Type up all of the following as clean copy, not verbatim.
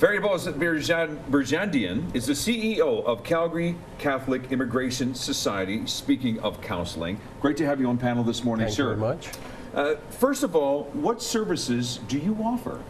Fariborz Birijandian is the CEO of Calgary Catholic Immigration Society. Speaking of counseling, great to have you on panel this morning, sir. Thank you very much. First of all, what services do you offer?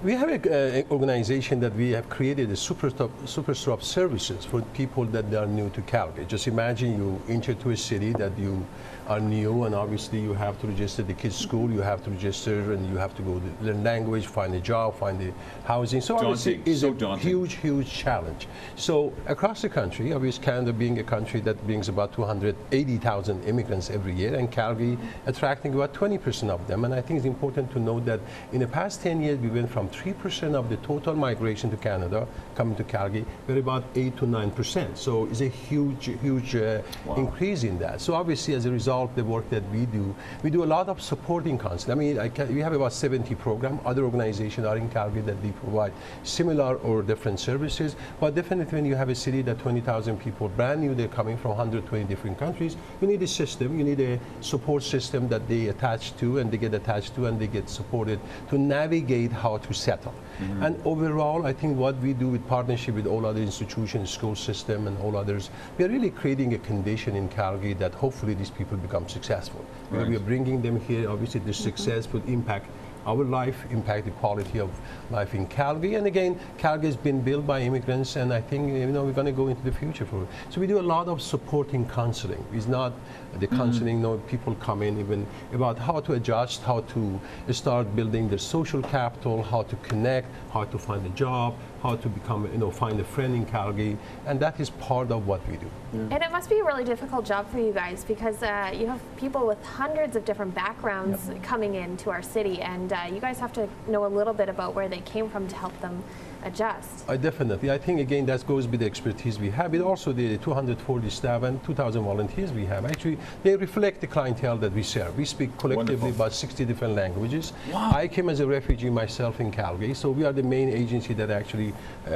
We have an organization that we have created a super stop services for people that are new to Calgary. Just imagine you enter to a city that you are new, and obviously you have to register the kids' school, you have to register, and you have to go to learn language, find a job, find the housing. So obviously it's a huge challenge. So across the country, obviously Canada being a country that brings about 280,000 immigrants every year, and Calgary attracting about 20% of them. And I think it's important to note that in the past 10 years, we went from 3% of the total migration to Canada coming to Calgary, we're about 8 to 9%. So it's a huge increase in that. So obviously, as a result, the work that we do a lot of supporting counseling. I mean, we have about 70 programs. Other organizations are in Calgary that they provide similar or different services. But definitely, when you have a city that 20,000 people brand new, they're coming from 120 different countries, you need a system, you need a support system that they attach to, and they get attached to, and they get supported to navigate how to settle. Mm-hmm. And overall, I think what we do with partnership with all other institutions, school system and all others, we are really creating a condition in Calgary that hopefully these people become successful. Right. We are bringing them here, obviously the success will impact our life, impact the quality of life in Calgary. And again, Calgary has been built by immigrants, and I think we're going to go into the future for it. So we do a lot of supporting counseling. It's not the counseling, people come in even about how to adjust, how to start building their social capital, how to connect, how to find a job, how to become, find a friend in Calgary, and that is part of what we do. Yeah. And it must be a really difficult job for you guys, because you have people with hundreds of different backgrounds coming into our city, and you guys have to know a little bit about where they came from to help them adjust. Definitely. I think, again, that goes with the expertise we have. But also the 240 staff and 2,000 volunteers we have. Actually, they reflect the clientele that we serve. We speak collectively about 60 different languages. Wow. I came as a refugee myself in Calgary, so we are the main agency that actually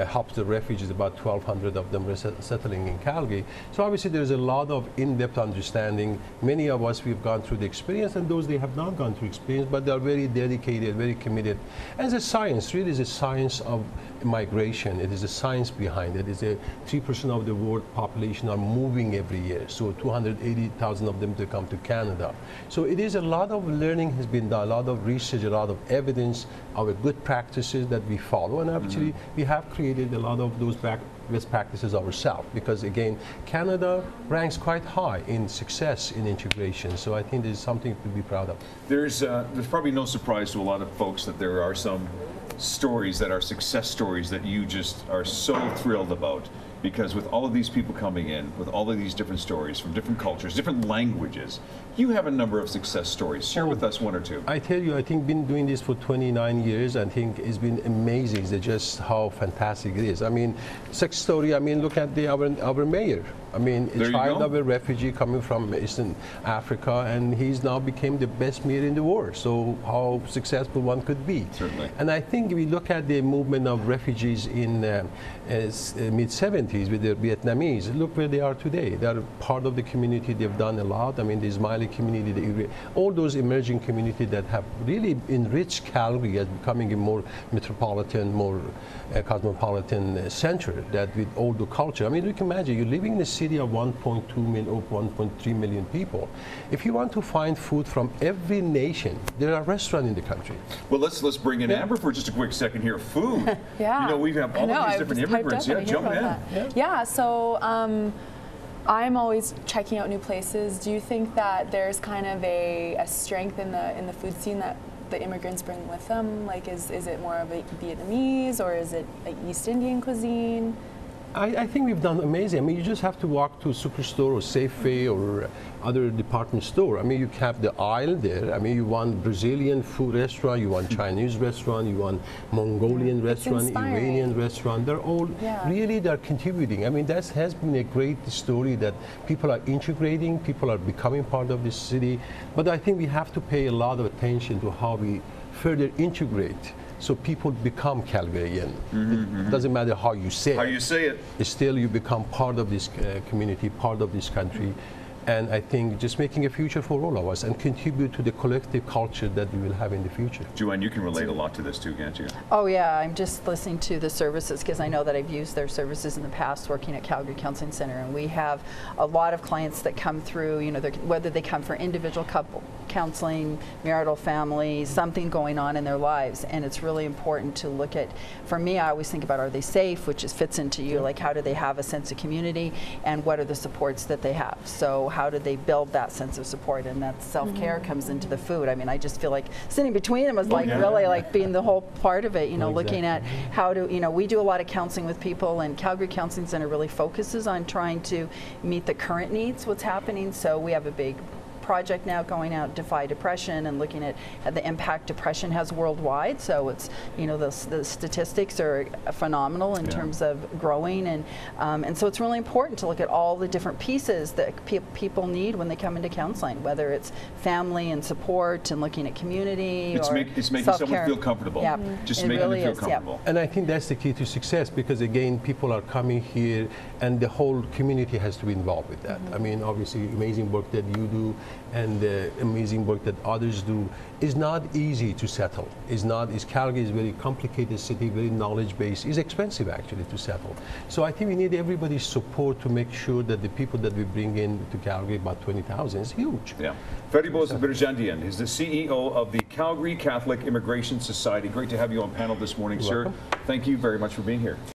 helps the refugees, about 1,200 of them settling in Calgary. So obviously there's a lot of in-depth understanding. Many of us, we've gone through the experience, and those they have not gone through experience, but they're very dedicated, very committed. And it's a science, really is a science of migration. It is a science behind it. It's a 3% of the world population are moving every year. So 280,000 of them to come to Canada. So it is a lot of learning has been done, a lot of research, a lot of evidence, our good practices that we follow. And actually, we have created a lot of those best practices ourselves, because again, Canada ranks quite high in success in integration. So I think there's something to be proud of. There's probably no surprise to a lot of folks that there are some stories that are success stories that you just are so thrilled about, because with all of these people coming in, with all of these different stories from different cultures, different languages, you have a number of success stories. Share with us one or two. I tell you, I think been doing this for 29 years. I think it's been amazing just how fantastic it is. I mean, success story, I mean, look at our mayor. I mean, a child of a refugee coming from Eastern Africa, and he's now became the best mayor in the world. So how successful one could be. Certainly. And I think we look at the movement of refugees in mid-70s with the Vietnamese. Look where they are today. They are part of the community. They've done a lot. I mean, the Ismaili community, all those emerging communities that have really enriched Calgary as becoming a more metropolitan, more cosmopolitan center that with all the culture. I mean, you can imagine, you're living in a city of 1.2 million or 1.3 million people. If you want to find food from every nation, there are restaurants in the country. Well, let's bring in Amber for just a quick second here. Food. Yeah. We have all of these different immigrants. Yeah, jump in. Yeah. So I'm always checking out new places. Do you think that there's kind of a strength in the food scene that the immigrants bring with them? Like, is it more of a Vietnamese, or is it like East Indian cuisine? I think we've done amazing. I mean, you just have to walk to a superstore or Safeway or other department store. I mean, you have the aisle there. I mean, you want Brazilian food restaurant, you want Chinese restaurant, you want Mongolian restaurant, Iranian restaurant. They're all really, they're contributing. I mean, that has been a great story that people are integrating, people are becoming part of this city. But I think we have to pay a lot of attention to how we further integrate, so people become Calgarian. It doesn't matter how you say it. How you say it. Still, you become part of this community, part of this country. And I think just making a future for all of us and contribute to the collective culture that we will have in the future. Joanne, you can relate a lot to this too, can't you? Oh yeah, I'm just listening to the services because I know that I've used their services in the past working at Calgary Counseling Center, and we have a lot of clients that come through, you know, whether they come for individual couple counseling, marital family, something going on in their lives, and it's really important to look at, for me, I always think about, are they safe, which fits into you, like how do they have a sense of community, and what are the supports that they have. So how do they build that sense of support, and that self-care comes into the food. I mean, I just feel like sitting between them was like really like being the whole part of it, you know, looking at how to, you know, we do a lot of counseling with people, and Calgary Counseling Center really focuses on trying to meet the current needs, what's happening. So we have a big project now going out, Defy Depression, and looking at the impact depression has worldwide. So it's, you know, the statistics are phenomenal in terms of growing, and so it's really important to look at all the different pieces that people need when they come into counseling, whether it's family and support and looking at community It's making someone feel comfortable. Yeah. Just It making really them is, feel comfortable. And I think that's the key to success, because again, people are coming here and the whole community has to be involved with that. I mean, obviously, amazing work that you do and the amazing work that others do is not easy to settle. Calgary is a very complicated city, very knowledge-based. It's expensive actually to settle. So I think we need everybody's support to make sure that the people that we bring in to Calgary, about 20,000, is huge. Yeah. Fariborz Birijandian is the CEO of the Calgary Catholic Immigration Society. Great to have you on panel this morning, sir. Welcome. Thank you very much for being here.